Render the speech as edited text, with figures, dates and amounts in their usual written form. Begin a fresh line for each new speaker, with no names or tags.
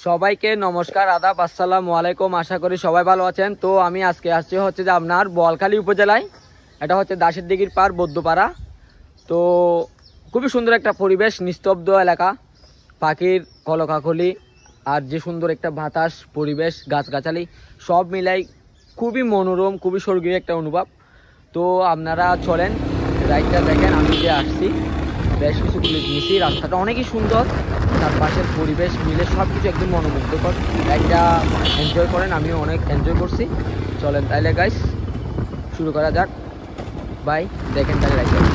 সবাইকে নমস্কার, আদাব, আসসালামু আলাইকুম। আশা করি সবাই ভালো আছেন। তো আমি আজকে আসছি হচ্ছে যে আপনার বোয়ালখালী উপজেলায়, এটা হচ্ছে দাসের দিঘির পার বৌদ্ধপাড়া। তো খুবই সুন্দর একটা পরিবেশ, নিস্তব্ধ এলাকা, পাখির কলকাকলি আর যে সুন্দর একটা বাতাস, পরিবেশ, গাছগাছালি সব মিলাই খুবই মনোরম, খুবই স্বর্গীয় একটা অনুভব। তো আপনারা চলেন, রাইডটা দেখেন। আমি যে আসছি বেশ কিছু ক্লিপ নিয়েছি, রাস্তাটা অনেকই সুন্দর, চারপাশের পরিবেশ মিলে সব কিছু একদম মনোমুগ্ধকর। রাইডটা এনজয় করেন, আমিও অনেক এনজয় করছি। চলেন তাইলে গাইস শুরু করা যাক। বাই, দেখেন তাহলে রাইডটা।